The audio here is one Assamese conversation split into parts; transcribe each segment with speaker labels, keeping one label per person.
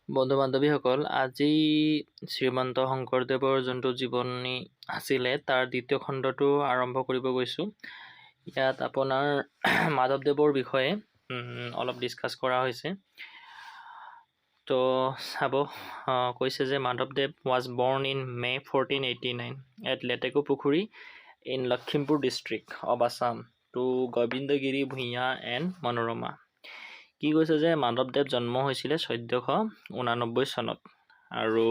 Speaker 1: বন্ধু বান্ধৱীসকল, আজি শ্ৰীমন্ত শংকৰদেৱৰ যোনটো জীৱনী আছিলে তাৰ দ্বিতীয় খণ্ডটো আৰম্ভ কৰিব গৈছোঁ। ইয়াত আপোনাৰ মাধৱদেৱৰ বিষয়ে অলপ ডিছকাছ কৰা হৈছে। তো চাব, কৈছে যে মাধৱদেৱ was born in May 1489 at Letekupukhuri in Lakhimpur district of Assam to Gobindagiri Bhuyan and Manorama. কি কৈছে যে মাধৱদেৱ জন্ম হৈছিলে 1489 চনত আৰু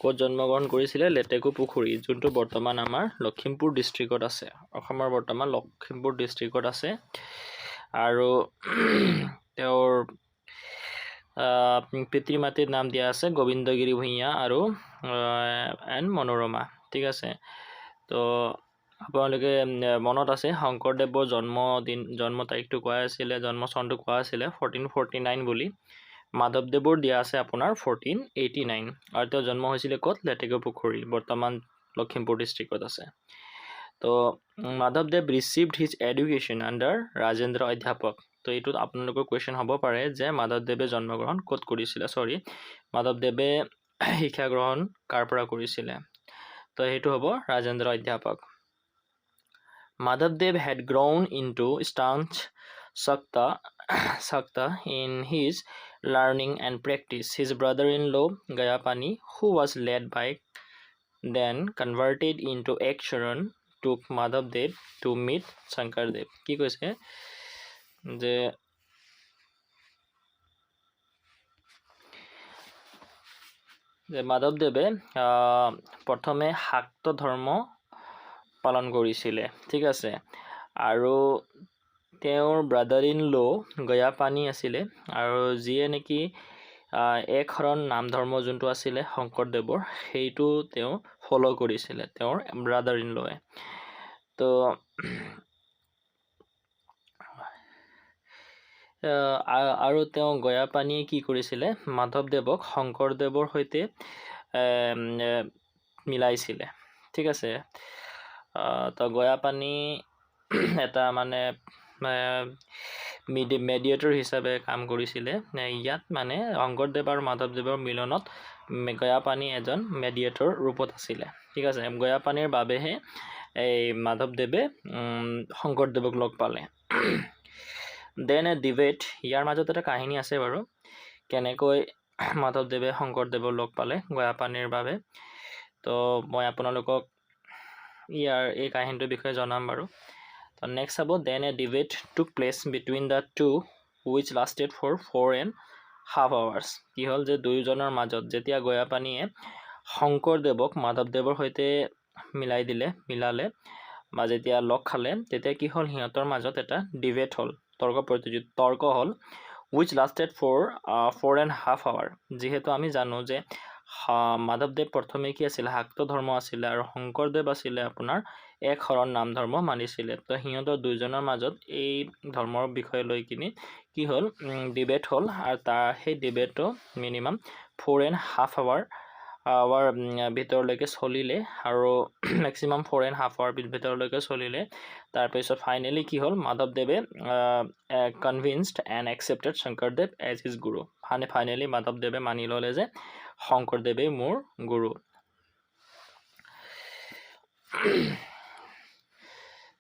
Speaker 1: ক'ত জন্মগ্ৰহণ কৰিছিলে? লেটেকুপুখুৰী, যোনটো বৰ্তমান আমাৰ লখিমপুৰ ডিষ্ট্ৰিক্টত আছে, অসমৰ বৰ্তমান লখিমপুৰ ডিষ্ট্ৰিক্টত আছে। আৰু তেওঁৰ পিতৃ মাতৃৰ নাম দিয়া আছে গোবিন্দগিৰি ভূঞা আৰু এণ্ড মনোৰমা। ঠিক আছে, তো আপোনালোকে মনত আছে শংকৰদেৱৰ জন্ম তাৰিখটো কোৱা আছিলে, জন্ম চনটো কোৱা আছিলে 1449 বুলি। মাধৱদেৱৰ দিয়া আছে আপোনাৰ 1489 আৰু তেওঁ জন্ম হৈছিলে ক'ত? লেটেকুপুখুৰী, বৰ্তমান লখিমপুৰ ডিষ্ট্ৰিক্টত আছে। তো মাধৱদেৱ received his education under Rajendra অধ্যাপক। তো এইটোত আপোনালোকৰ কুৱেশ্যন হ'ব পাৰে যে মাধৱদেৱে জন্মগ্ৰহণ ক'ত কৰিছিলে, মাধৱদেৱে শিক্ষা গ্ৰহণ কাৰ পৰা কৰিছিলে? তো সেইটো হ'ব ৰাজেন্দ্ৰ অধ্যাপক। Madhavdev had grown into staunch Sakta in his learning and practice. His brother-in-law Gayapani, who was led by then converted into Eksharan, took Madhavdev to meet Shankardev. কি কৈছে যে মাধৱদেৱে প্ৰথমে শাক্ত ধৰ্ম পালন কৰিছিলে। ঠিক আছে, আৰু তেওঁৰ ব্ৰাদাৰ ইন ল' গয়াপানী আছিলে, আৰু যিয়ে নেকি এক শৰণ নাম ধৰ্ম যোনটো আছিলে শংকৰদেৱৰ, সেইটো তেওঁ ফ'ল' কৰিছিলে, তেওঁৰ ব্ৰাদাৰ ইন ল'ৱে। তো আৰু তেওঁ গয়াপানীয়ে কি কৰিছিলে? মাধৱদেৱক শংকৰদেৱৰ সৈতে মিলাইছিলে। ঠিক আছে, তো গয়াপানী এটা মানে মেডিয়েটৰ হিচাপে কাম কৰিছিলে। ইয়াত মানে শংকৰদেৱ আৰু মাধৱদেৱৰ মিলনত গয়াপানী এজন মেডিয়েটৰ ৰূপত আছিলে। ঠিক আছে, গয়াপানীৰ বাবেহে এই মাধৱদেৱে শংকৰদেৱক লগ পালে। দেন এ ডিবেট, ইয়াৰ মাজত এটা কাহিনী আছে বাৰু, কেনেকৈ মাধৱদেৱে শংকৰদেৱক লগ পালে গয়াপানীৰ বাবে। তো মই আপোনালোকক এই কাহিনীটোৰ বিষয়ে জনাম বাৰু। তো next sir, then a debate took place between the two which lasted for 4.5 hours। কি হ'ল যে দুয়োজনৰ মাজত যেতিয়া গয়াপানীয়ে শংকৰদেৱক মাধৱদেৱৰ সৈতে মিলালে বা যেতিয়া লগ খালে, তেতিয়া কি হ'ল, সিহঁতৰ মাজত এটা ডিবেট হ'ল, তৰ্ক হ'ল, which lasted for 4.5 hours। যিহেতু আমি জানো যে মাধৱদেৱ প্ৰথমে কি আছিলে? শাক্ত ধৰ্ম আছিলে, আৰু শংকৰদেৱ আছিলে আপোনাৰ এক শৰণ নাম ধৰ্ম মানিছিলে। তো সিহঁতৰ দুইজনৰ মাজত এই ধৰ্মৰ বিষয় লৈ কিনি কি হ'ল, ডিবেট হ'ল, আৰু সেই ডিবেটটো মিনিমাম 4.5 hours ভিতৰলৈকে চলিলে, আৰু মেক্সিমাম 4.5 hours ভিতৰলৈকে চলিলে। তাৰপিছত ফাইনেলি কি হ'ল, মাধৱদেৱে convinced and accepted Shankardev as his guru. Finally মাধৱদেৱে মানি ল'লে যে শংকৰদেৱেই মোৰ গুৰু।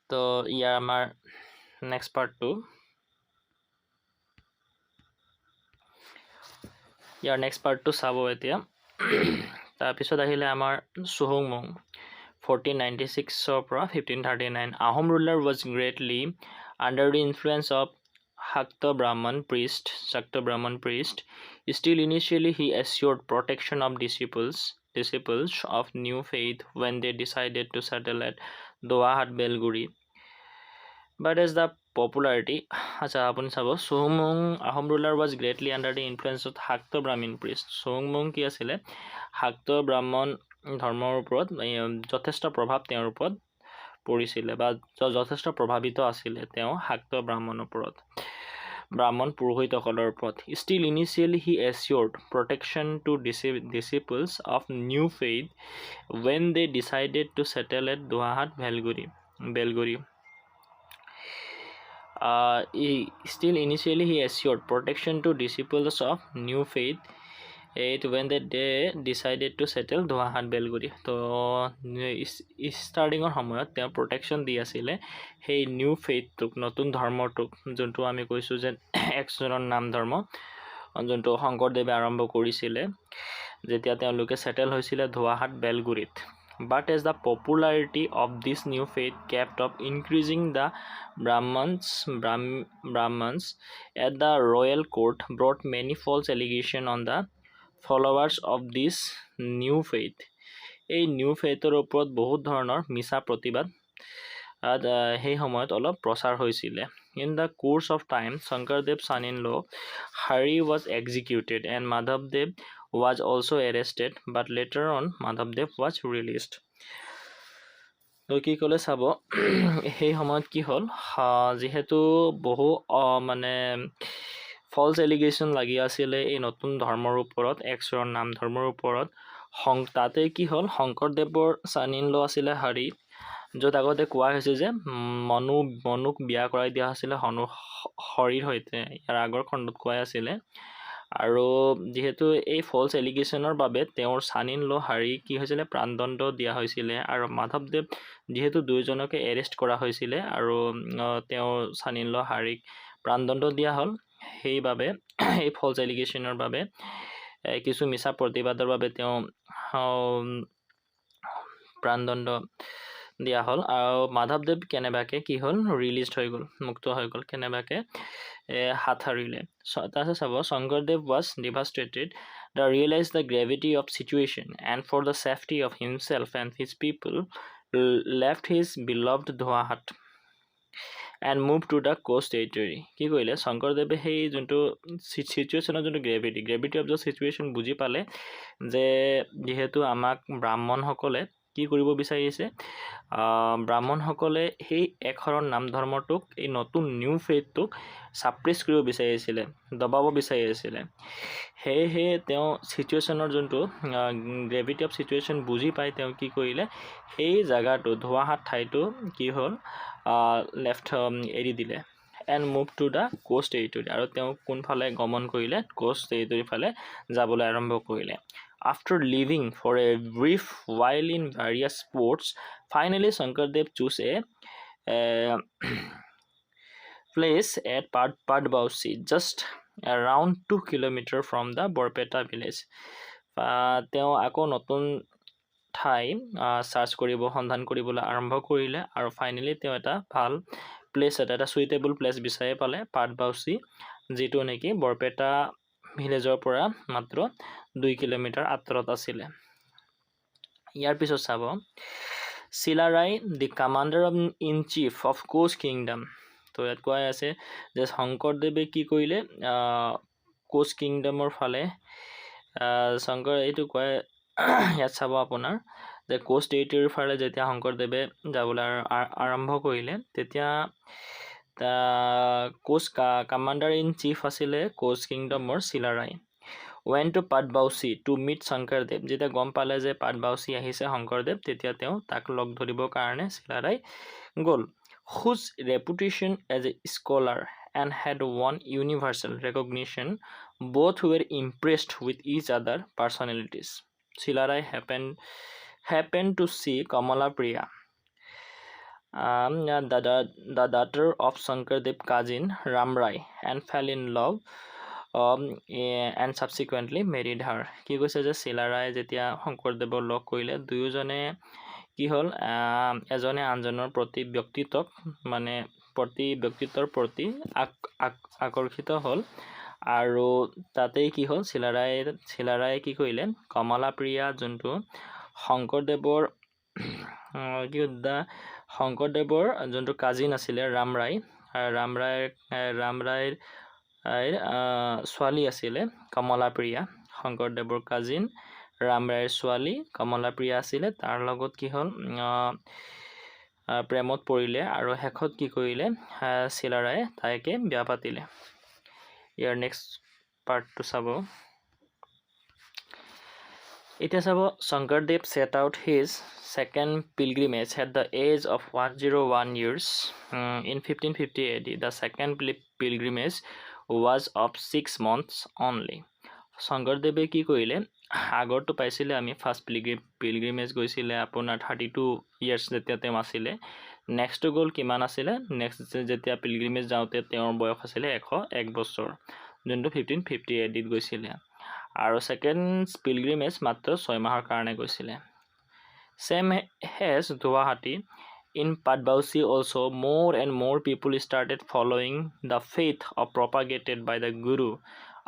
Speaker 1: তো ইয়াৰ আমাৰ নেক্সট পাৰ্টটো, চাব এতিয়া। তাৰপিছত আহিলে আমাৰ চুহুংমুং, 1496 পৰা 1539। Ahom ruler was greatly under the influence of Shakta Brahman priest. Still initially he assured protection of disciples of new faith when they decided to settle at Doahat Belguri. But as the popularity, আপনি চাব, চুহুংমুং Ahom ruler was greatly under the influence of Shakta Brahmin Priest. চুহুংমুং কি আছিলে? শাক্ত ব্ৰাহ্মণ ধৰ্মৰ ওপৰত যথেষ্ট প্ৰভাৱ তেওঁৰ ওপৰত পৰিছিলে, বা যথেষ্ট প্ৰভাৱিত আছিলে তেওঁ শাক্ত ব্ৰাহ্মণৰ ওপৰত, ব্ৰাহ্মণ পুৰোহিতসকলৰ ওপৰত। Still initially he assured protection to disciples of new faith when they decided to settle at Doahat Belguri. Still initially he assured protection to disciples of new faith when they decided to settle ধোৱাহাট Belguri তো ষ্টাৰ্টিঙৰ সময়ত তেওঁ প্ৰটেকশ্যন দি আছিলে সেই নিউ ফেইথটোক নতুন ধৰ্মটোক যোনটো আমি কৈছোঁ যে একজনৰ নাম ধৰ্ম যোনটো শংকৰদেৱে আৰম্ভ কৰিছিলে যেতিয়া তেওঁলোকে সেটেল হৈছিলে ধোৱাহাট বেলগুৰিত but as the popularity of this new faith kept up increasing, the Brahmins at the royal court brought many false allegations on the followers of this new faith. এই নিউ ফেইথৰ ওপৰত বহুত ধৰণৰ মিছা প্ৰতিবাদ সেই সময়ত অলপ প্ৰচাৰ হৈছিলে in the course of time Shankardev son-in-law Hari was executed and Madhavdev was also arrested but later on Madhavdev was released তো কি ক'লে চাব সেই সময়ত কি হ'ল যেহেতু বহু মানে ফলছ এলিগেশ্যন লাগি আছিলে এই নতুন ধৰ্মৰ ওপৰত একশৰৰ নাম ধৰ্মৰ ওপৰত তাতে কি হ'ল শংকৰদেৱৰ son-in-law আছিলে হৰি য'ত আগতে কোৱা হৈছে যে মনুক বিয়া কৰাই দিয়া হৈছিলে হৰিৰ সৈতে ইয়াৰ আগৰ খণ্ডত কোৱা আছিলে আৰু যেহেতু এই ফলছ এলিগেশ্যনৰ বাবে তেওঁৰ son-in-law হৰি কি হৈছিলে প্ৰাণদণ্ড দিয়া হৈছিলে আৰু মাধৱদেৱ যেহেতু দুইজনকে এৰেষ্ট কৰা হৈছিলে আৰু তেওঁৰ son-in-law হৰিক প্ৰাণদণ্ড দিয়া হ'ল সেইবাবে এই ফলছ এলিগেশ্যনৰ বাবে কিছু মিছা প্ৰতিবাদৰ বাবে তেওঁ প্ৰাণদণ্ড দিয়া হ'ল আৰু মাধৱদেৱ কেনেবাকে কি হ'ল ৰিলিজড হৈ গ'ল মুক্ত হৈ গ'ল কেনেবাকে হাত হাৰিলে তাৰপিছত চাব Sankardev was devastated the realized the gravity of situation and for the safety of himself and his people left his beloved Dhoahat and moved to the coast territory কি কৰিলে শংকৰদেৱে সেই যোনটো সিচুৱেশ্যনৰ যোনটো গ্ৰেভিটি অফ দ্য সিচুৱেশ্যন বুজি পালে যে যেহেতু আমাক ব্ৰাহ্মণসকলে কি কৰিব বিচাৰিছে ব্ৰাহ্মণসকলে সেই একশৰৰ নাম ধৰ্মটোক এই নতুন নিউ ফেইথটোক সাপ্ৰেছ কৰিব বিচাৰিছিলে দবাব বিচাৰিছিলে সেয়েহে তেওঁ সিচুৱেশ্যনৰ যোনটো গ্ৰেভিটি অফ সিচুৱেশ্যন বুজি পাই তেওঁ কি কৰিলে সেই জাগাটো ধোৱাহাট ঠাইটো কি হ'ল লেফ্ট এৰি দিলে and moved to the coast territory আৰু তেওঁ কোনফালে গমন কৰিলে coast territory ফালে যাবলৈ আৰম্ভ কৰিলে after living for a brief while in various ports finally Shankardev chose a place at Padbausi just around 2 kilometers from the Borpeta village তেওঁ আকৌ নতুন ঠাই সাৰ্চ কৰিব সন্ধান কৰিবলৈ আৰম্ভ কৰিলে আৰু ফাইনেলি তেওঁ এটা ভাল প্লেচ এটা সুইটেবল প্লেচ বিচাৰি পালে পাটবাউচি যেটো নেকি বৰপেটা ভিলেজৰ পৰা মাত্ৰ 2 কিলোমিটাৰ আঁতৰত আছিল ইয়াৰ পিছত sir Chilarai the commander in chief of Koch kingdom তো ইয়াত কোৱা আছে যে শংকৰদেৱে কি কৰিলে কোচ কিংডমৰ ফালে শংকৰ এইটো কয় ইয়াত চাব আপোনাৰ যে কোচ টেৰিটৰিৰ ফালে যেতিয়া শংকৰদেৱে যাবলৈ আৰম্ভ কৰিলে তেতিয়া কোচ কমান্ডাৰ ইন চিফ আছিলে Koch কিংডমৰ শিলাৰাই went to Padbausi to meet Shankardev যেতিয়া গম পালে যে পাটবাউসি আহিছে শংকৰদেৱ তেতিয়া তেওঁ তাক লগ ধৰিবৰ কাৰণে শিলাৰাই গ'ল whose reputation as a scholar and had won universal recognition both were impressed with each other personalities Shilarai happened to see Kamala Priya the daughter of Shankardev cousin Ramrai and fell in love and subsequently married her কি কৈছে যে শিলাৰাই যেতিয়া শংকৰদেৱৰ লগ কৰিলে দুয়োজনে কি হ'ল এজনে আনজনৰ প্ৰতি ব্যক্তিত্বক মানে ব্যক্তিত্বৰ প্ৰতি আকৰ্ষিত হ'ল আৰু তাতেই কি হ'ল শিলাৰাই কি কৰিলে কমলা প্ৰিয়া যোনটো শংকৰদেৱৰ যোনটো কাজিন আছিলে ৰামৰায়ৰ ছোৱালী আছিলে কমলা প্ৰিয়া শংকৰদেৱৰ কাজিন ৰামৰায়ৰ ছোৱালী কমলা প্ৰিয়া আছিলে তাৰ লগত কি হ'ল প্ৰেমত পৰিলে আৰু হেখত কি কৰিলে শিলাৰায়ে তাইকে বিয়া পাতিলে ইয়াৰ নেক্সট পাৰ্টটো চাব এতিয়া চাব Shankardev set out his second pilgrimage at the age of 101 years in 1550 AD the second pilgrimage was of 6 months only শংকৰদেৱে কি কৰিলে আগৰটো পাইছিলে আমি ফাৰ্ষ্ট পিলগ্ৰিমেজ গৈছিলে আপোনাৰ 32 ইয়াৰ্ছ যেতিয়া তেওঁ আছিলে নেক্সটটো গ'ল কিমান আছিলে নেক্সট যেতিয়া পিলগ্ৰিমেজ যাওঁতে তেওঁৰ বয়স আছিলে 101 বছৰ যোনটো 1558 গৈছিলে আৰু সেকেন্ড পিলগ্ৰিমেজ মাত্ৰ 6 মাহৰ কাৰণে গৈছিলে same as Guwahati in Patbausi also more and more people started following the faith propagated by the Guru.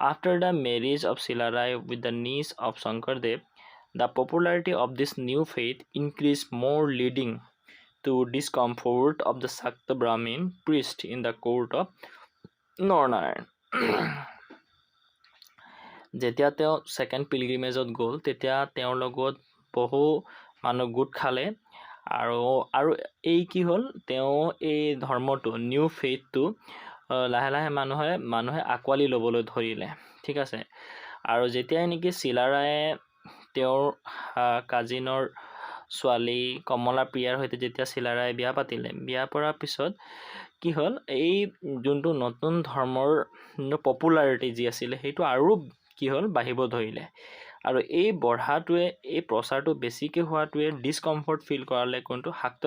Speaker 1: After the marriage of Silarai with the niece of Shankardev, the popularity of this new faith increased more, leading to discomfort of the Shakta Brahmin priest in the court of Narnarayan. যেতিয়া তেওঁ সেকেন্ড পিলগ্ৰিমেজত গ'ল তেতিয়া তেওঁৰ লগত বহু মানুহ গোট খালে আৰু এই কি হ'ল তেওঁ এই ধৰ্মটো নিউ ফেইথটো লাহে লাহে মানুহে আকোৱালি ল'বলৈ ধৰিলে ঠিক আছে আৰু যেতিয়াই নেকি চিলাৰায়ে তেওঁৰ কাজিনৰ ছোৱালী কমলা প্ৰিয়াৰ সৈতে যেতিয়া চিলাৰায়ে বিয়া পাতিলে বিয়া পৰাৰ পিছত কি হ'ল এই যোনটো নতুন ধৰ্মৰ পপুলাৰিটি যি আছিলে সেইটো আৰু কি হ'ল বাঢ়িব ধৰিলে আৰু এই বঢ়াটোৱে এই প্ৰচাৰটো বেছিকৈ হোৱাটোৱে ডিসকমফৰ্ট ফিল কৰালে কোনটো শাক্ত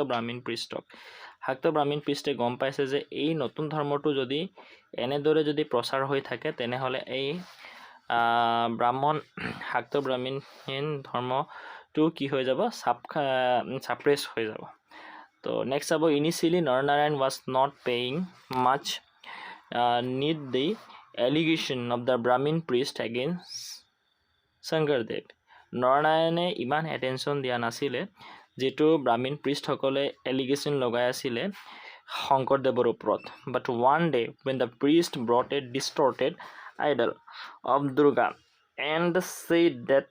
Speaker 1: ব্ৰাহ্মণ পৃষ্ঠে গম পাইছে যে এই নতুন ধৰ্মটো যদি এনেদৰে যদি প্ৰচাৰ হৈ থাকে তেনেহ'লে এই ব্ৰাহ্মণ শাক্ত ব্ৰাহ্মণ ধৰ্মটো কি হৈ যাব ছাপ্ৰেছ হৈ যাব তো নেক্সট চাব initially Naranarayan was not paying much heed the allegation of the Brahmin priest against Shankardev. নৰনাৰায়ণে ইমান এটেনশ্যন দিয়া নাছিলে যেটো ব্ৰাহ্মণ প্ৰিষ্টসকলে এলিগেশ্যন লগাই আছিলে শংকৰদেৱৰ ওপৰত but one day when the priest brought a distorted idol of Durga and said that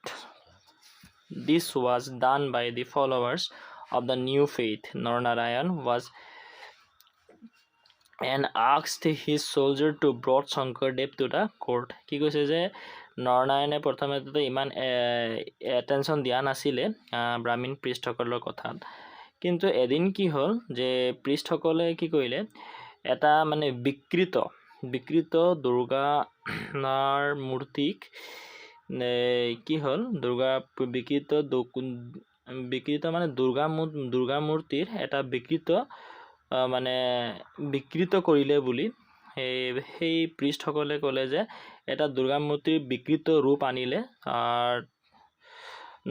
Speaker 1: this was done by the followers of the new faith, Narnarayan was and asked his soldier to brought Shankardev to the court. কি কৈছে যে নৰনাৰায়ণে প্ৰথমতে ইমান এটেনশ্যন দিয়া নাছিলে ব্ৰাহ্মণ প্ৰিষ্টসকলৰ কথাত কিন্তু এদিন কি হ'ল যে প্ৰিষ্টসকলে কি কৰিলে এটা মানে বিকৃত দুৰ্গাৰ মূৰ্তিক কি হ'ল বিকৃত মানে দুৰ্গা মূৰ্তিৰ এটা বিকৃত কৰিলে বুলি সেই প্ৰিষ্টসকলে ক'লে যে এটা দুৰ্গা মূৰ্তিৰ বিকৃত ৰূপ আনিলে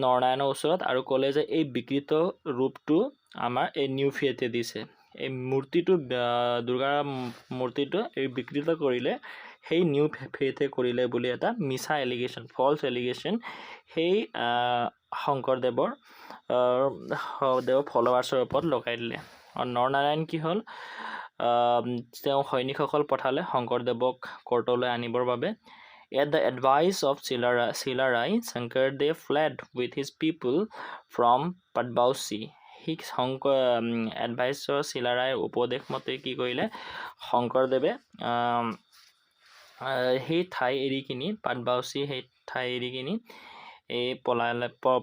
Speaker 1: নৰনাৰায়ণৰ ওচৰত আৰু ক'লে যে এই বিকৃত ৰূপটো আমাৰ এই নিউ ফেইথে দিছে এই মূৰ্তিটো দুৰ্গা মূৰ্তিটো এই বিকৃত কৰিলে সেই নিউ ফেইথে কৰিলে বুলি এটা মিছা এলিগেশ্যন ফলছ এলিগেশ্যন সেই শংকৰদেৱৰ ফলোৱাৰ্ছৰ ওপৰত লগাই দিলে আৰু নৰনাৰায়ণ কি হ'ল তেওঁ সৈনিকসকল পঠালে শংকৰদেৱক কোৰ্টলৈ আনিবৰ বাবে At the advice of Silarai, Shankardev fled with his people from Patbausi. He advisor Silarair উপদেশ মতে কি কৰিলে শংকৰদেৱে সেই ঠাই এৰি কিনি পাটবাউসী সেই ঠাই এৰি কিনি এই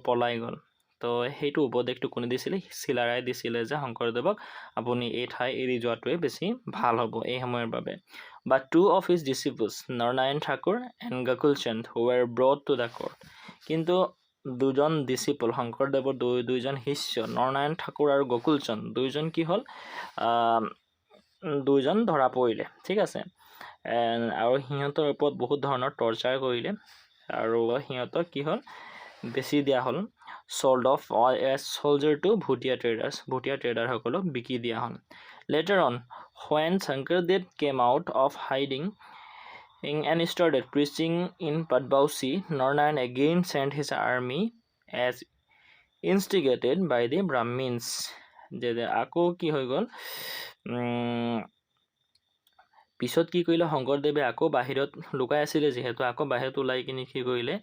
Speaker 1: পলাই গ'ল তো সেইটো উপদেশটো কোনে দিছিলে চিলাৰাই দিছিলে যে শংকৰদেৱক আপুনি এই ঠাই এৰি যোৱাটোৱে বেছি ভাল হ'ব এই সময়ৰ বাবে But two of his disciples, Narnayan Thakur and Gokul Chand, were brought to the court. কিন্তু দুজন ডিসিপল শংকৰদেৱৰ দুইজন শিষ্য নৰনাৰায়ণ ঠাকুৰ আৰু গকুল চন্দ দুইজন কি হ'ল দুইজন ধৰা পৰিলে ঠিক আছে আৰু সিহঁতৰ ওপৰত বহুত ধৰণৰ টৰ্চাৰ কৰিলে আৰু সিহঁতক কি হ'ল বেছি দিয়া হ'ল sold off as soldier to Bhutia trader সকলক বিকি দিয়া হ'ল later on when Shankardev came out of hiding and started preaching in Patbausi, Narnayan again sent his army as instigated by the Brahmins. আকৌ কি হৈ গ'ল পিছত কি কৰিলে শংকৰদেৱে আকৌ বাহিৰত লুকাই আছিলে যেহেতু আকৌ বাহিৰত ওলাই কিনি কি কৰিলে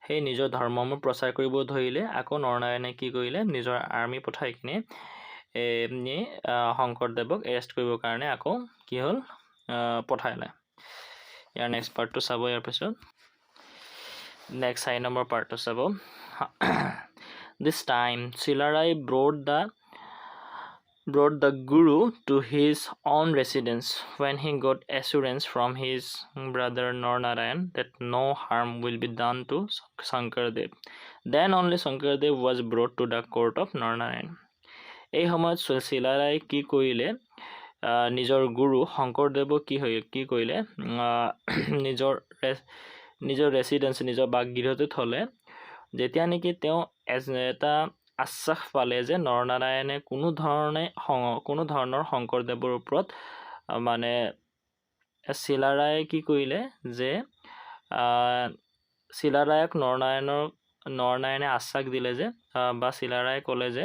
Speaker 1: সেই নিজৰ ধৰ্মসমূহ প্ৰচাৰ কৰিব ধৰিলে আকৌ নৰনাৰায়ণে কি কৰিলে নিজৰ আৰ্মি পঠাই কিনে শংকৰদেৱক এৰেষ্ট কৰিবৰ কাৰণে আকৌ কি হ'ল পঠাইলে ইয়াৰ নেক্সট পাৰ্টটো চাব ইয়াৰ পিছত নেক্সট 6 নম্বৰ পাৰ্টটো চাব This time Silarai brought the brought the Guru to his own residence when he got assurance from his brother Narnarayan that no harm will be done to Shankardev. Then only Shankardev was brought to the court of Narnarayan. এই সময়ত চিলাৰাই কি কৰিলে নিজৰ গুৰু শংকৰদেৱক কি কৰিলে নিজৰ ৰেচিডেন্স নিজৰ বাসগৃহতে থলে যেতিয়া নেকি তেওঁ এটা আশ্বাস পালে যে নৰনাৰায়ণে কোনো ধৰণৰ শংকৰদেৱৰ ওপৰত মানে চিলাৰায়ে কি কৰিলে যে চিলাৰায়ক নৰনাৰায়ণে আশ্বাস দিলে যে বা চিলাৰায়ে ক'লে যে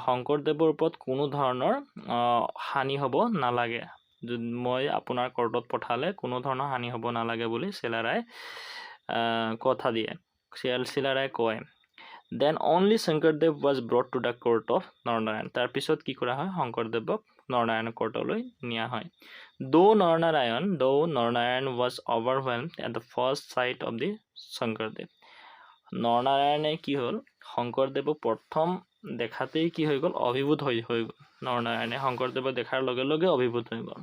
Speaker 1: শংকৰদেৱৰ ওপৰত কোনো ধৰণৰ হানি হ'ব নালাগে মই আপোনাৰ কোৰ্টত পঠালে কোনো ধৰণৰ হানি হ'ব নালাগে বুলি চিলাৰায়ে কথা দিয়ে চিলাৰায়ে কয় Then only Shankardev was brought to the court of Narnarayan. তাৰ পিছত কি কৰা হয় শংকৰদেৱক নৰনাৰায়ণ কোৰ্টলৈ নিয়া হয় Though Narnarayan was overwhelmed at the first sight of the Shankardev. নৰনাৰায়ণে কি হ'ল শংকৰদেৱক প্ৰথম দেখাতেই কি হৈ গ'ল অভিভূত হৈ গ'ল নৰনাৰায়ণে শংকৰদেৱক দেখাৰ লগে লগে অভিভূত হৈ গ'ল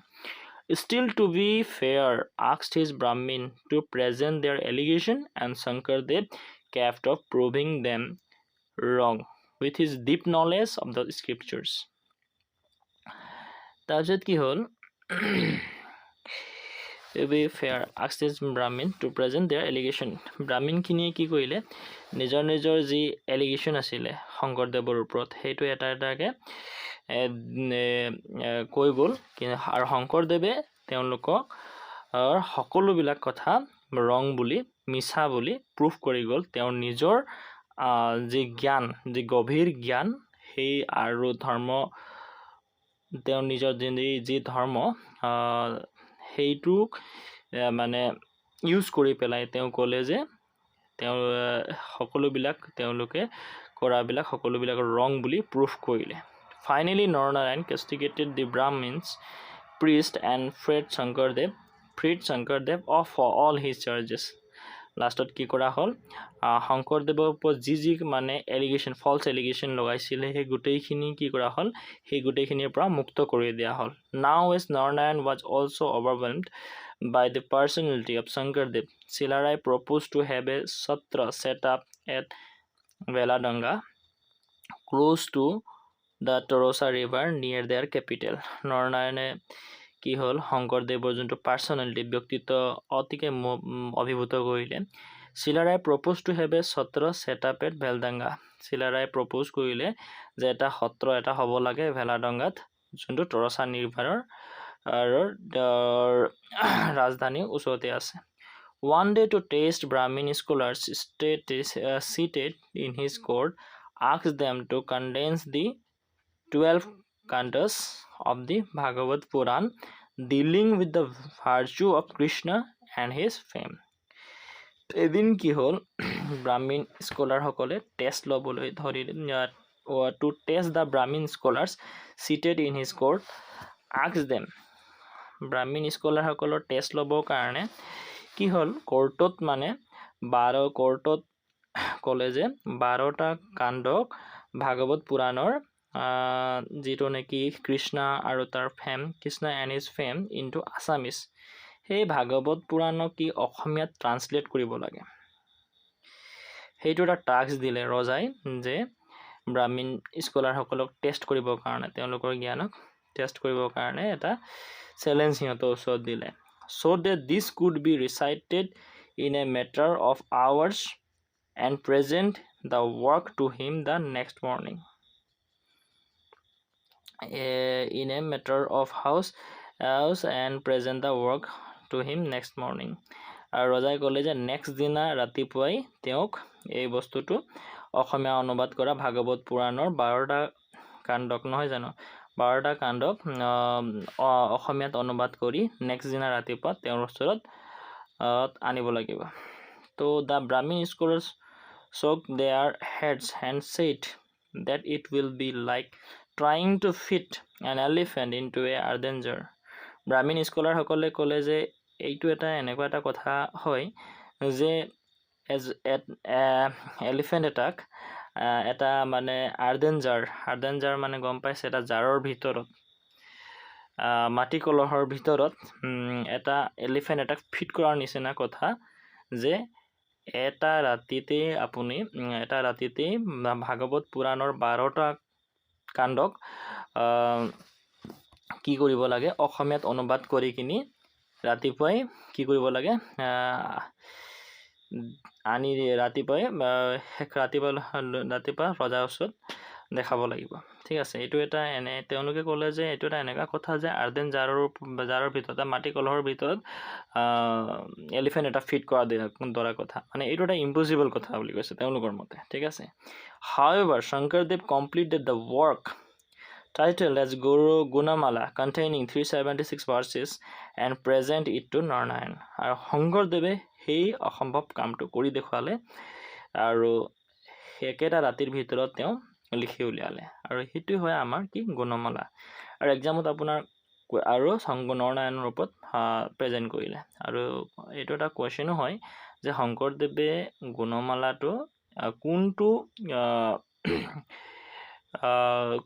Speaker 1: Still to be fair asked his Brahmin to present their allegation and Shankardev kept of proving them wrong with his deep knowledge of the scriptures. তাৰপিছত কি হ'ল to be fair asked his Brahmin to present their allegation. ব্ৰাহ্মণখিনিয়ে কি কৰিলে নিজৰ যি এলিগেশ্যন আছিলে শংকৰদেৱৰ ওপৰত সেইটো এটা এটাকে কৈ গ'ল আৰু শংকৰদেৱে তেওঁলোকক সকলোবিলাক কথা ৰং বুলি মিছা বুলি প্ৰুফ কৰি গ'ল তেওঁৰ নিজৰ যি জ্ঞান যি গভীৰ জ্ঞান সেই আৰু ধৰ্ম তেওঁৰ নিজৰ যি ধৰ্ম সেইটোক মানে ইউজ কৰি পেলাই তেওঁ ক'লে যে তেওঁ সকলোবিলাক তেওঁলোকে কৰাবিলাক সকলোবিলাক ৰং বুলি প্ৰুফ কৰিলে Finally Narnarayan castigated the Brahmins priest and freed Shankardev off for all his charges লাষ্টত কি কৰা হ'ল শংকৰদেৱৰ ওপৰত যি মানে এলিগেশ্যন ফলছ এলিগেশ্যন লগাইছিলে সেই গোটেইখিনি কি কৰা হ'ল সেই গোটেইখিনিৰ পৰা মুক্ত কৰি দিয়া হ'ল Now as Narnarayan was also overwhelmed by the personality of Shankardev, Silarai proposed to have a satra set up at Veladanga close to the Torosa river near their capital. নৰনাৰায়ণে কি হ'ল শংকৰদেৱৰ যোনটো পাৰ্চনেলিটি ব্যক্তিত্ব অতিকে অভিভূত কৰিলে Chilarai propose to have a satra set up at Bheladanga Chilarai propose কৰিলে যে এটা সত্ৰ এটা হ'ব লাগে ভেলাডংগাত যোনটো তৰচা নিৰ্ভাৰৰ ৰাজধানীৰ ওচৰতে আছে One day to test Brahmin scholars seated in his court asked them to condense the 12 cantos of the Bhagavad Puran dealing with the virtue of Krishna and his fame. এদিন কি হ'ল ব্ৰাহ্মণ স্কলাৰসকলে টেষ্ট ল'বলৈ ধৰিলে to test the Brahmin scholars seated in his court asked them ব্ৰাহ্মণ স্কলাৰসকলৰ টেষ্ট ল'বৰ কাৰণে কি হ'ল কোৰ্টত মানে কোৰ্টত ক'লে যে 12টা কাণ্ডক ভাগৱত পুৰাণৰ যিটো নেকি কৃষ্ণ আৰু তাৰ fame Krishna and his fame into Assamese সেই ভাগৱত পুৰাণক কি অসমীয়াত ট্ৰান্সলেট কৰিব লাগে সেইটো এটা টাস্ক দিলে ৰজাই যে ব্ৰাহ্মণ স্কলাৰসকলক টেষ্ট কৰিবৰ কাৰণে তেওঁলোকৰ জ্ঞানক টেষ্ট কৰিবৰ কাৰণে এটা চেলেঞ্জ সিহঁতৰ ওচৰত দিলে so that this could be recited in a matter of hours and present the work to him the next morning in a matter of house and present the work to him next morning আৰু ৰজাই ক'লে যে নেক্সট দিনা ৰাতিপুৱাই তেওঁক এই বস্তুটো অসমীয়া অনুবাদ কৰা ভাগৱত পুৰাণৰ 12টা কাণ্ডক নহয় জানো 12টা কাণ্ডক অসমীয়াত অনুবাদ কৰি নেক্সট দিনা ৰাতিপুৱা তেওঁৰ ওচৰত আনিব লাগিব তো the Brahmin scholars shook their heads and said that it will be like trying to fit an elephant into a earthen jar ব্ৰাহ্মণ স্কলাৰসকলে ক'লে যে এইটো এটা এনেকুৱা এটা কথা হয় যে এলিফেণ্ট এটাক এটা মানে আৰ্দেন জাৰ মানে গম পাইছে এটা জাৰৰ ভিতৰত মাটি কলহৰ ভিতৰত এটা এলিফেণ্ট এটাক ফিট কৰাৰ নিচিনা কথা যে এটা ৰাতিতেই আপুনি ভাগৱত পুৰাণৰ 12টা কাণ্ডক কি কৰিব লাগে অসমীয়াত অনুবাদ কৰি কিনি ৰাতিপুৱাই কি কৰিব লাগে আনি ৰাতিপুৱা ৰজাৰ ওচৰত দেখাব লাগিব ঠিক আছে এইটো এটা এনে তেওঁলোকে ক'লে যে এইটো এটা এনেকা কথা যে আৰ্দেন জাৰৰ ভিতৰত মাটি কলহৰ ভিতৰত এলিফেণ্ট এটা ফিট কৰা দৰা কথা মানে এইটো এটা ইম্পসিবল কথা বুলি কৈছে তেওঁলোকৰ মতে ঠিক আছে however Shankardev completed the work titled as Guru Gunamala containing 376 verses and present it to Narnayan আৰু শংকৰদেৱে সেই অসম্ভৱ কামটো কৰি দেখুৱালে আৰু একেটা ৰাতিৰ ভিতৰত তেওঁ লিখি উলিয়ালে আৰু সেইটো হয় আমাৰ কি গুণমালা আৰু এক্সামত আপোনাৰ আৰু নৰনাৰায়ণৰ ওপৰত প্ৰেজেন্ট কৰিলে আৰু এইটো এটা কোৱেশ্চনো হয় যে শংকৰদেৱে গুণমালাটো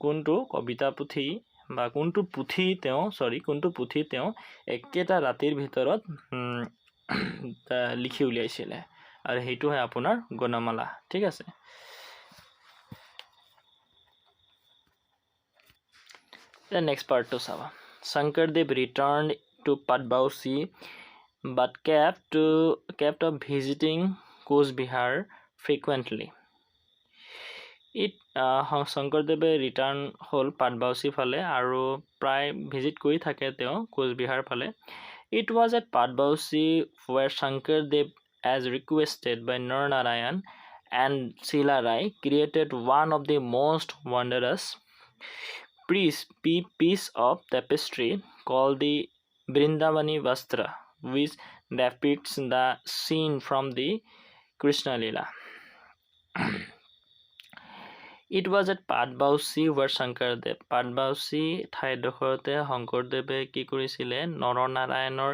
Speaker 1: কোনটো কবিতা পুথি বা কোনটো পুথি তেওঁ একেটা ৰাতিৰ ভিতৰত লিখি উলিয়াইছিলে আৰু সেইটো হয় আপোনাৰ গুণমালা ঠিক আছে The next part to Sava. Shankardev returned to Patbausi but kept up visiting Coach Bihar frequently. Shankardev return hol Patbausi phale aru pray visit kori thake teo Coach Bihar phale. It was at Patbausi where Shankardev, as requested by Narnarayan and Sila Rai, created one of the most wondrous piece of tapestry called the Vrindavani Vastra, which depicts the scene from the Krishna Lila. It was at Patbausi where Shankardev Patbausi ঠাইডোখৰতে শংকৰদেৱে কি কৰিছিলে নৰনাৰায়ণৰ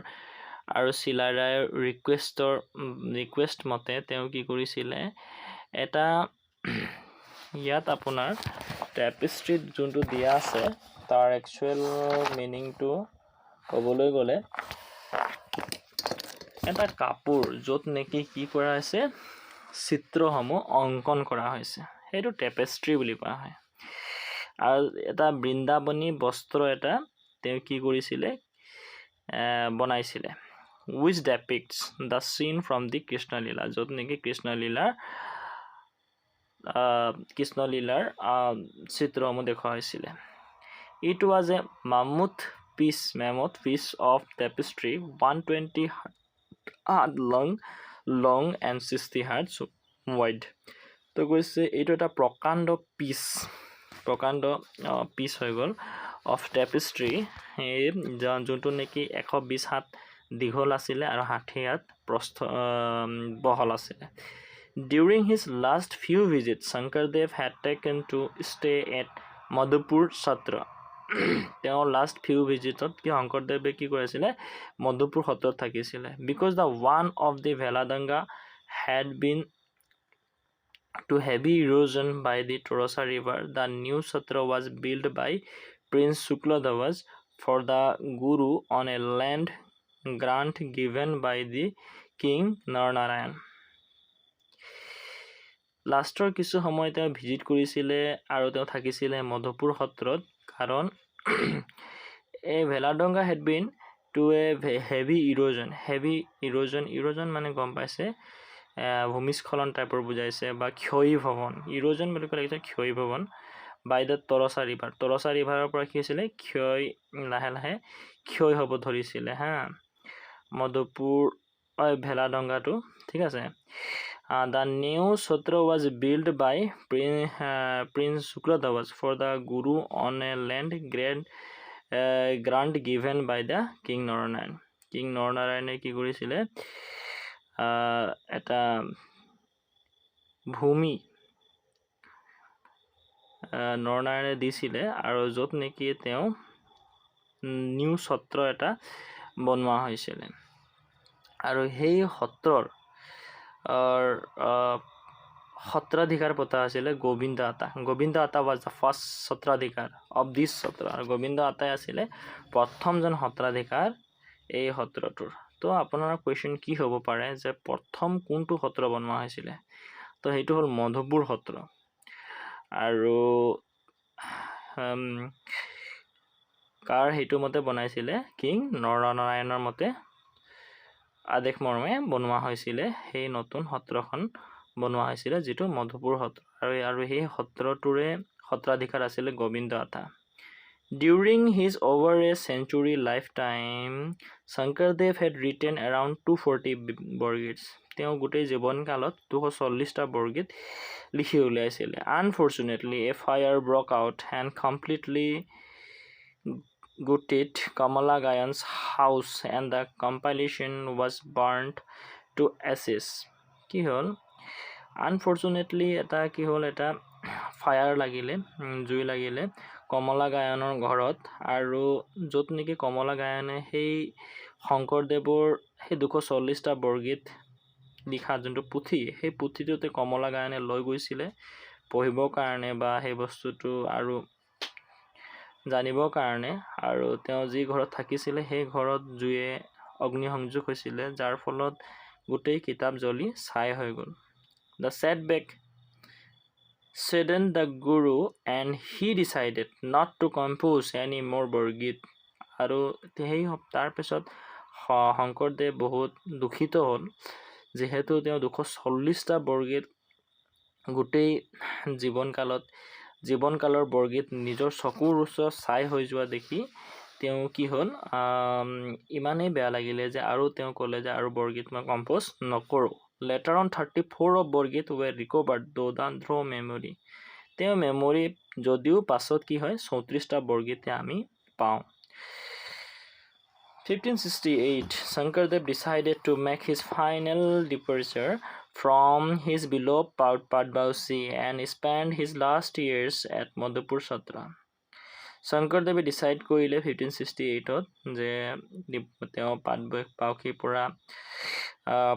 Speaker 1: আৰু শিলাৰায়ৰ ৰিকুৱেষ্ট মতে তেওঁ কি কৰিছিলে এটা ইয়াত আপোনাৰ টেপেষ্ট্ৰিত যোনটো দিয়া আছে তাৰ একচুৱেল মিনিংটো ক'বলৈ গ'লে এটা কাপোৰ য'ত নেকি কি কৰা আছে চিত্ৰসমূহ অংকন কৰা হৈছে সেইটো টেপেষ্ট্ৰি বুলি কোৱা হয় আৰু এটা বৃন্দাবনী বস্ত্ৰ এটা তেওঁ কি কৰিছিলে বনাইছিলে which depicts the scene from the Krishna Lila য'ত নেকি কৃষ্ণ লীলাৰ চিত্ৰসমূহ দেখুওৱা হৈছিলে It was a mammoth piece of tapestry 120 feet long and 60 feet wide তো কৈছে এইটো এটা প্ৰকাণ্ড পিচ হৈ গ'ল অফ টেপেষ্ট্ৰি যোনটো নেকি 120 হাত দীঘল আছিলে আৰু 60 হাত বহল আছিলে During his last few visits, Shankardev had taken to stay at Madhupur Satra. তেওঁৰ লাষ্ট ফিউ ভিজিটত কি শংকৰদেৱে কি কৰিছিলে মধুপুৰ সত্ৰত থাকিছিলে because the one of the Bheladanga had been to heavy erosion by the Torasa river. The new Satra was built by Prince Shukladevas for the Guru on a land grant given by the King Narnarayan. লাষ্টৰ কিছু সময় তেওঁ ভিজিট কৰিছিলে আৰু তেওঁ থাকিছিলে মধুপুৰ সত্ৰত কাৰণ এই ভেলাডংগা had been to a heavy erosion মানে গম পাইছে ভূমিস্খলন টাইপৰ বুজাইছে বা ক্ষয়ী ভৱন ইৰোজন বুলি ক'লে ক্ষয়ী ভৱন বাই দ্য তৰসা ৰিভাৰৰ পৰা কি হৈছিলে লাহে লাহে ক্ষয় হ'ব ধৰিছিলে হা মধুপুৰ ভেলাডংগাটো ঠিক আছে The new Satra was built by Prince Shukladevas for the Guru on a land grant given by the King Narnarayan. King Narnarayan কি কৰিছিলে এটা ভূমি নৰনাৰায়ণে দিছিলে আৰু য'ত নেকি তেওঁ নিউ সত্ৰ এটা বনোৱা হৈছিলে আৰু সেই সত্ৰৰ সত্ৰাধিকাৰ পতা আছিলে গোবিন্দ আতা। গোবিন্দ আতা was the first সত্ৰাধিকাৰ of this সত্ৰ। আৰু গোবিন্দ আতাই আছিলে প্ৰথমজন সত্ৰাধিকাৰ এই সত্ৰটোৰ। তো আপোনাৰ কুৱেশ্যন কি হ'ব পাৰে যে প্ৰথম কোনটো সত্ৰ বনোৱা হৈছিলে? তো সেইটো হ'ল মধুপুৰ সত্ৰ। আৰু কাৰ সেইটো মতে বনাইছিলে? কিং নৰনাৰায়ণৰ মতে আদেশ মৰ্মে বনোৱা হৈছিলে সেই নতুন সত্ৰখন বনোৱা হৈছিলে, যিটো মধুপুৰ সত্ৰ। আৰু সেই সত্ৰটোৰে সত্ৰাধিকাৰ আছিলে গোবিন্দ আতা। During his over a century lifetime, Shankardev had written around 240 বৰগীত। তেওঁ গোটেই জীৱনকালত 240টা বৰগীত লিখি উলিয়াইছিলে। Unfortunately, a fire broke out and completely gutted Kamala Gayan's house and the compilation was burnt to ashes. কি হ'ল? Unfortunately, এটা ফায়াৰ লাগিলে, জুই লাগিলে কমলা গায়নৰ ঘৰত। আৰু য'ত নেকি কমলা গায়নে সেই শংকৰদেৱৰ সেই 240টা বৰগীত লিখা যোনটো পুথি, সেই পুথিটোতে কমলা গায়নে লৈ গৈছিলে পঢ়িবৰ কাৰণে বা সেই বস্তুটো আৰু জানিবৰ কাৰণে। আৰু তেওঁ যি ঘৰত থাকিছিলে সেই ঘৰত জুয়ে অগ্নিসংযোগ হৈছিলে, যাৰ ফলত গোটেই কিতাপ জ্বলি ছাই হৈ গ'ল। The setback saddened the Guru and he decided not to compose any more বৰগীত। আৰু সেই তাৰপিছত শংকৰদেৱ বহুত দুখিত হ'ল, যিহেতু তেওঁ 240টা বৰগীত গোটেই জীৱনকালৰ বৰগীত নিজৰ চকুৰ ওচৰত ছাই হৈ যোৱা দেখি তেওঁ কি হ'ল, ইমানেই বেয়া লাগিলে যে আৰু তেওঁ ক'লে যে আৰু বৰগীত মই কম্প'জ নকৰোঁ। Later on 34 of Borgeet were recovered through memory। তেওঁ মেমৰি যদিও পাছত কি হয় 34টা বৰগীতে আমি পাওঁ। 1568, Shankardev decided to make his final departure from his beloved Patbausi and spend his last years at Madhupur Satra। শংকৰদেৱে ডিচাইড কৰিলে 1568ত যে তেওঁ পাটবাউসীৰ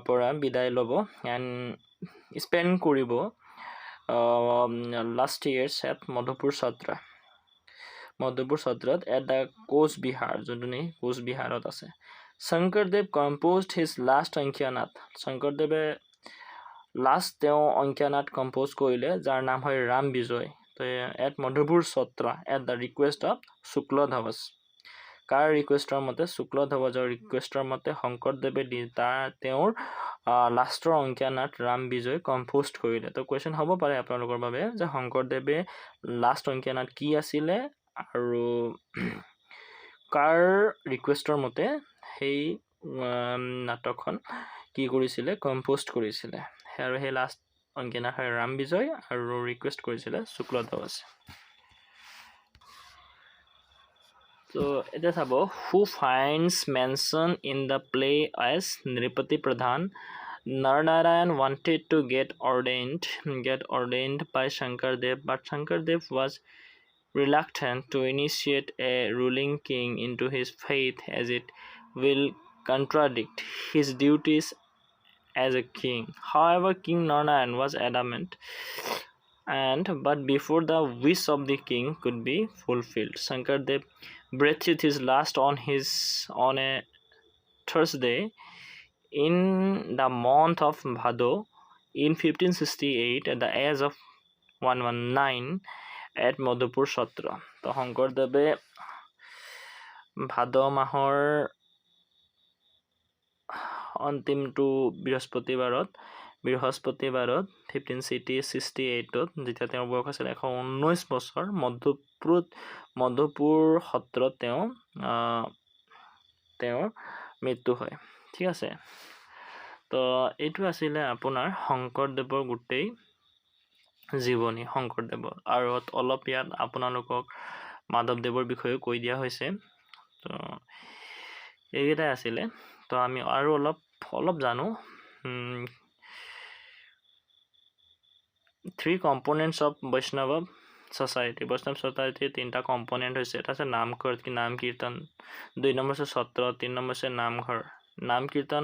Speaker 1: পৰা বিদায় ল'ব এণ্ড স্পেণ্ড কৰিব last years at Madhupur satra. Madhupur সত্ৰত এট দ্য কোচবিহাৰ, যোনটো নেকি কোচবিহাৰত আছে। Sankardev composed his last Ankiya Naat. শংকৰদেৱে লাষ্ট তেওঁ অংকীয়ানাট কম্প'জ কৰিলে, যাৰ নাম হয় Ram Vijay. At Madhupur satra at the request of Sukladhwaj. কাৰ ৰিকুৱেষ্টৰ মতে? শুক্লধ্বজৰ ৰিকুৱেষ্টৰ মতে শংকৰদেৱে তেওঁৰ লাষ্টৰ অংকীয়ানাট ৰাম বিজয় কম্প'জ কৰিলে। তো কুৱেশ্যন হ'ব পাৰে আপোনালোকৰ বাবে যে শংকৰদেৱে লাষ্ট অংকীয়ানাট কি আছিলে আৰু কাৰ ৰিকুৱেষ্টৰ মতে সেই নাটকখন কি কৰিছিলে? কম্প'জ কৰিছিলে। আৰু সেই লাষ্ট অংকীয়ানাট হয় ৰাম বিজয় আৰু ৰিকুৱেষ্ট কৰিছিলে শুক্লধ্বজ। তো এতিয়া চাব, who finds mention in the play as Nripati Pradhan? Narnarayan wanted to get ordained by Shankardev, but Shankardev was reluctant to initiate a ruling king into his faith, as it will contradict his duties as a king. However, King Narnarayan was adamant, but before the wish of the king could be fulfilled, Shankardev breathed his last on a Thursday in the month of Bhado in 1568 at the age of 119 at Madhupur Satra। তো শংকৰদেৱে ভাদ মাহৰ অন্তিমটো বৃহস্পতিবাৰত 1568ত যেতিয়া তেওঁৰ বয়স আছিল 119 বছৰ, মধুপুৰ সত্ৰত তেওঁৰ মৃত্যু হয়। ঠিক আছে। তো এইটো আছিলে আপোনাৰ শংকৰদেৱৰ গোটেই জীৱনী, শংকৰদেৱৰ। আৰু অলপ ইয়াত আপোনালোকক মাধৱদেৱৰ বিষয়েও কৈ দিয়া হৈছে। তো এইকেইটাই আছিলে। তো আমি আৰু অলপ জানো। 3 components of বৈষ্ণৱ ছ'চাইটি। বৈষ্ণৱ ছ'চাইটিৰ 3টা কম্পনেণ্ট হৈছে, এটা আছে নাম কীৰ্তন, 2 নম্বৰ হৈছে সত্ৰ, 3 নম্বৰ হৈছে নামঘৰ। নাম কীৰ্তন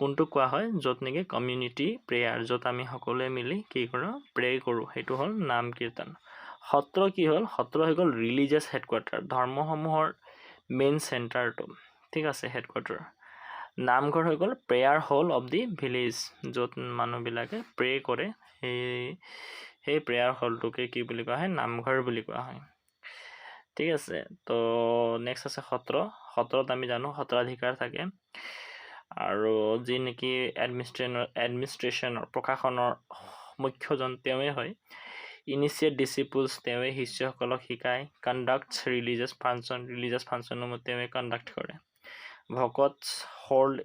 Speaker 1: কোনটো কোৱা হয় য'ত নেকি কমিউনিটি প্ৰেয়াৰ, য'ত আমি সকলোৱে মিলি কি কৰোঁ প্ৰে কৰোঁ, সেইটো হ'ল নাম কীৰ্তন। সত্ৰ কি হ'ল, সত্ৰ হৈ গ'ল ৰিলিজিয়াছ হেডকোৱাৰ্টাৰ, ধৰ্মসমূহৰ মেইন চেণ্টাৰটো, ঠিক আছে, হেডকোৱাৰ্টাৰ। নামঘৰ হৈ গ'ল prayer hall of the village, য'ত মানুহবিলাকে প্ৰে কৰে, সেই প্ৰেয়াৰ হলটোকে কি বুলি কোৱা হয়, নামঘৰ বুলি কোৱা হয়, ঠিক আছে। তো নেক্সট আছে সত্ৰ। সত্ৰত আমি জানো সত্ৰাধিকাৰ থাকে, আৰু যি নেকি এডমিনিষ্ট্ৰেশ্যনৰ প্ৰশাসনৰ মুখ্যজন তেওঁৱেই হয়। ইনিচিয়েট ডিচিপলছ তেওঁৱে শিষ্যসকলক শিকায়। কণ্ডাক্টছ ৰিলিজিয়াছ ফাংচনসমূহ তেওঁৱে কণ্ডাক্ট কৰে। ভকত hold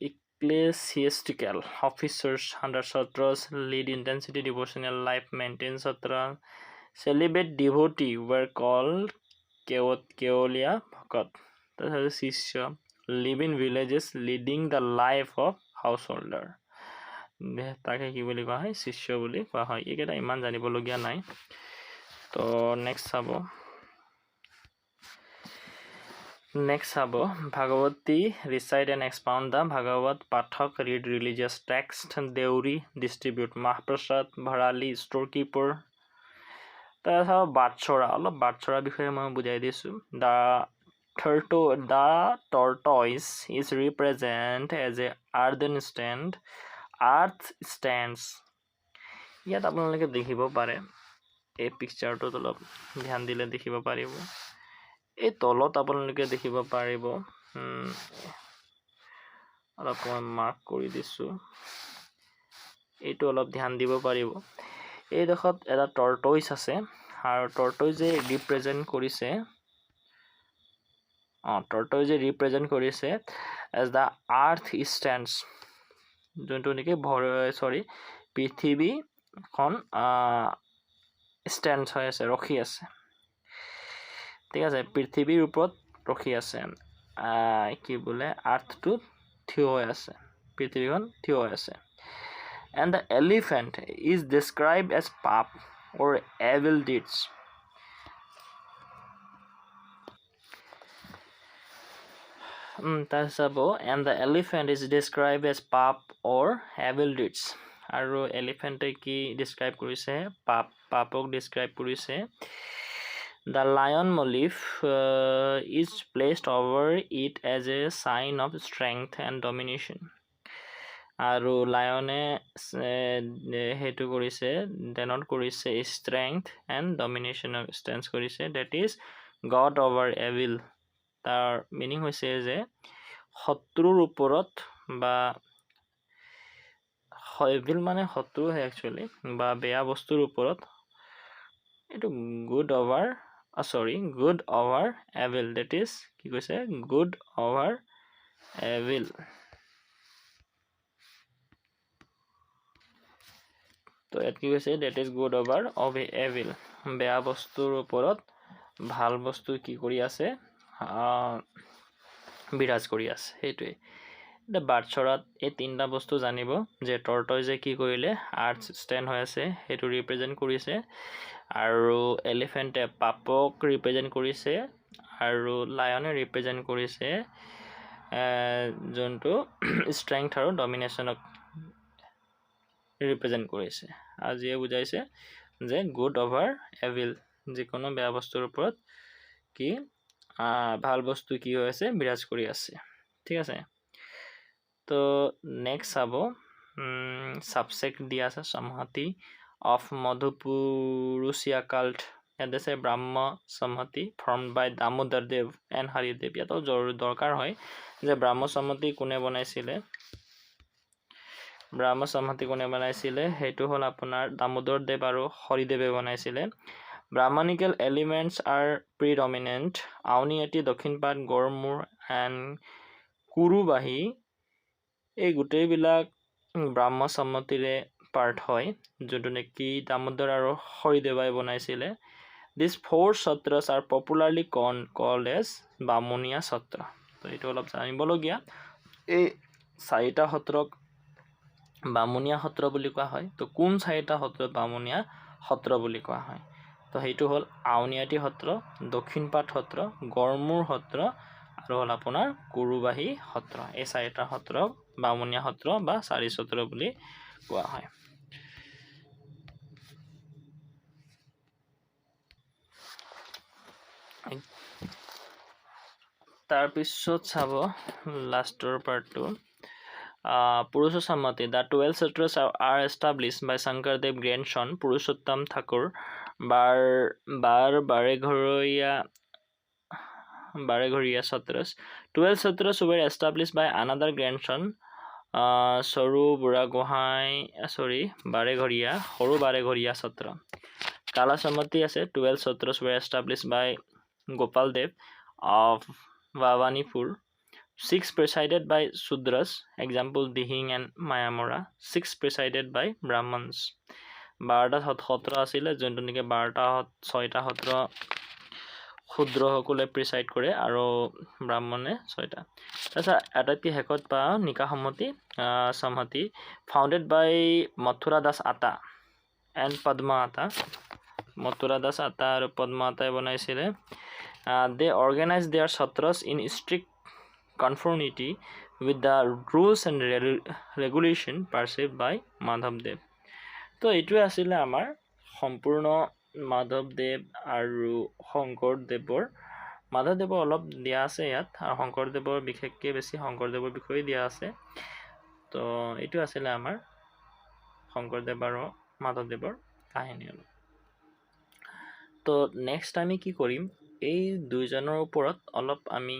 Speaker 1: ecclesiastical officers under Satras lead intensity devotional life, maintain Satra. Celibate devotee were called Keolia Bhakat. That is Sishya. Live in villages leading the life of householder. তাকে কি বুলি কোৱা হয়, শিষ্য বুলি কোৱা হয়। এইকেইটা ইমান জানিবলগীয়া নাই। তো নেক্সট চাব ভাগৱতী recite and expound the Bhagavad, Pathak read religious text, Deori distribute মহাপ্ৰসাদ, Bhorali storekeeper। তাৰ চাব বাটচৰা, অলপ বাটচৰা বিষয়ে মই বুজাই দিছোঁ। The tortoise is represented as a earthen stand, earth stands। ইয়াত আপোনালোকে দেখিব পাৰে, এই পিকচাৰটোত অলপ ধ্যান দিলে দেখিব পাৰিব। এই তলত আপোনালোকে দেখিব পাৰিব, অলপ মই মাৰ্ক কৰি দিছোঁ, এইটো অলপ ধ্যান দিব পাৰিব। এই দেশত এটা টৰ্টইজ আছে, আৰু টৰ্টইজে ৰিপ্ৰেজেণ্ট কৰিছে এজ দ্য আৰ্থ ষ্টেণ্ডছ, যোনটো নেকি পৃথিৱীখন ষ্টেণ্ডছ হৈ আছে, ৰখি আছে, ঠিক আছে, পৃথিৱীৰ ওপৰত ৰখি আছে, কি বোলে আৰ্থটো থিয় হৈ আছে, পৃথিৱীখন থিয় হৈ আছে। And the elephant is described as pap or evil deeds. And the elephant is described as pap or evil deeds. আৰু এলিফেণ্টে কি ডিছক্ৰাইব কৰিছে, পাপক ডিছক্ৰাইব কৰিছে। The lion motif is placed over it as a sign of strength and domination. আৰু লায়নে সেইটো কৰিছে, ডেনট কৰিছে ষ্ট্ৰেংথ এণ্ড ডমিনেশ্যনক ষ্টেণ্ডছ কৰিছে, that is good over evil. তাৰ মিনিং হৈছে যে শত্ৰুৰ ওপৰত, বা এভিল মানে শত্ৰুহে একচুৱেলি, বা বেয়া বস্তুৰ ওপৰত, এইটো good over evil, that is কি কৈছে, গুড অভাৰ এভিল। তো ইয়াত কি কৈছে, that is good over evil, বেয়া বস্তুৰ ওপৰত ভাল বস্তু কি কৰি আছে, বিৰাজ কৰি আছে, সেইটোৱে। এতিয়া বাটচৰাত এই তিনিটা বস্তু জানিব, যে টৰ্টইজে কি কৰিলে, আৰ্থ ষ্টেণ্ড হৈ আছে, সেইটো ৰিপ্ৰেজেণ্ট কৰিছে, আৰু এলিফেণ্টে পাপক ৰিপ্ৰেজেণ্ট কৰিছে, আৰু লায়নে ৰিপ্ৰেজেণ্ট কৰিছে যোনটো ষ্ট্ৰেংথ আৰু ডমিনেশ্যনক ৰিপ্ৰেজেণ্ট কৰিছে। আজিয়ে বুজাইছে যে গুড অভাৰ এভিল, যিকোনো বেয়া বস্তুৰ ওপৰত কি ভাল বস্তু কি হৈ আছে, বিৰাজ কৰি আছে, ঠিক আছে। তো নেক্সট চাব, ছাবজেক্ট দিয়া আছে সমহতি অফ মধুপুৰুষীয়া কাল্ট, ইয়াত আছে Brahma Samhati formed by Damodar Dev and Haridev. ইয়াতো দৰকাৰ হয় যে ব্ৰাহ্ম সমহতি কোনে বনাইছিলে, সেইটো হ'ল আপোনাৰ দামোদৰ দেৱ আৰু হৰিদেৱে বনাইছিলে। Brahminical elements are predominant, Auniati, Dakshinpat, Garmur and Kuruwabahi, এই গোটেইবিলাক ব্ৰাহ্ম সন্মতিৰে পাৰ্ট হয়, যোনটো নেকি দামোদৰ আৰু হৰিদেৱাই বনাইছিলে। দিছ 4 সত্ৰাছ আৰ পপুলাৰলি কল্ড এজ বামুণীয়া সত্ৰ। তো এইটো অলপ জানিবলগীয়া, এই 4টা সত্ৰক বামুণীয়া সত্ৰ বুলি কোৱা হয়। তো কোন 4টা সত্ৰক বামুণীয়া সত্ৰ বুলি কোৱা হয়, তো সেইটো হ'ল আউনীআটী সত্ৰ, দক্ষিণপাট সত্ৰ, গড়মূৰ সত্ৰ আৰু হ'ল আপোনাৰ গুৰুবাহী সত্ৰ। এই চাৰিটা সত্ৰক বামুণীয়া সত্ৰ বা চাৰি সত্ৰ বুলি কোৱা হয়। তাৰপিছত চাব লাষ্টৰ পাৰ্টটো Purushottamathi. The 12 sutras are established by Shankardev grandson Purushottam Thakur Bareghoriya Sutras. 12 sutras were established by another grandson Soru Bareghoriya Sutra. Kalasamati ase 12 sutras were established by Gopal Dev of Bhavanipur. 6 presided by Sudras, example Dihing and Mayamora. 6 presided by Brahmins. 12টা সত্ৰ আছিলে যোনটো নেকি 12টা 6টা সত্ৰ শূদ্ৰসকলে প্ৰিসাইড কৰে আৰু ব্ৰাহ্মণে 6টা। তাৰপিছত আটাইতকৈ শেষত পাওঁ নিকাসমতি Samhati founded by Mathura Das Ata and Padma Ata. Mathura Das Ata আৰু পদ্মা আতাই বনাইছিলে। They organized their satras in strict conformity with the rules and regulation perceived by Madhavdev. তো এইটোৱে আছিলে আমাৰ সম্পূৰ্ণ মাধৱদেৱ আৰু শংকৰদেৱৰ। মাধৱদেৱৰ অলপ দিয়া আছে ইয়াত আৰু শংকৰদেৱৰ বিশেষকৈ বেছি শংকৰদেৱৰ বিষয়ে দিয়া আছে। তো এইটো আছিলে আমাৰ শংকৰদেৱ আৰু মাধৱদেৱৰ কাহিনী অলপ। তো নেক্সট আমি কি কৰিম, এই দুইজনৰ ওপৰত অলপ আমি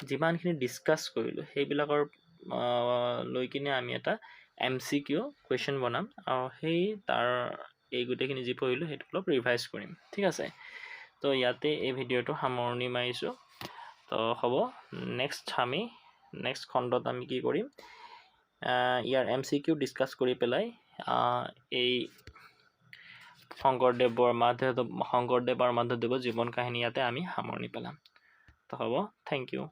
Speaker 1: যিমানখিনি ডিছকাছ কৰিলোঁ সেইবিলাকৰ লৈ কিনে আমি এটা MCQ কুৱেশ্যন বনাম আৰু সেই তাৰ এই গোটেইখিনি যি পঢ়িলোঁ সেইটো অলপ ৰিভাইজ কৰিম। ঠিক আছে, তো ইয়াতে এই ভিডিঅ'টো সামৰণি মাৰিছোঁ। তো হ'ব, নেক্সট খণ্ডত আমি কি কৰিম, ইয়াৰ MCQ ডিছকাছ কৰি পেলাই এই শংকৰদেৱ আৰু মাধৱদেৱৰ জীৱন কাহিনী ইয়াতে আমি সামৰণি পেলাম। তো হ'ব, থেংক ইউ।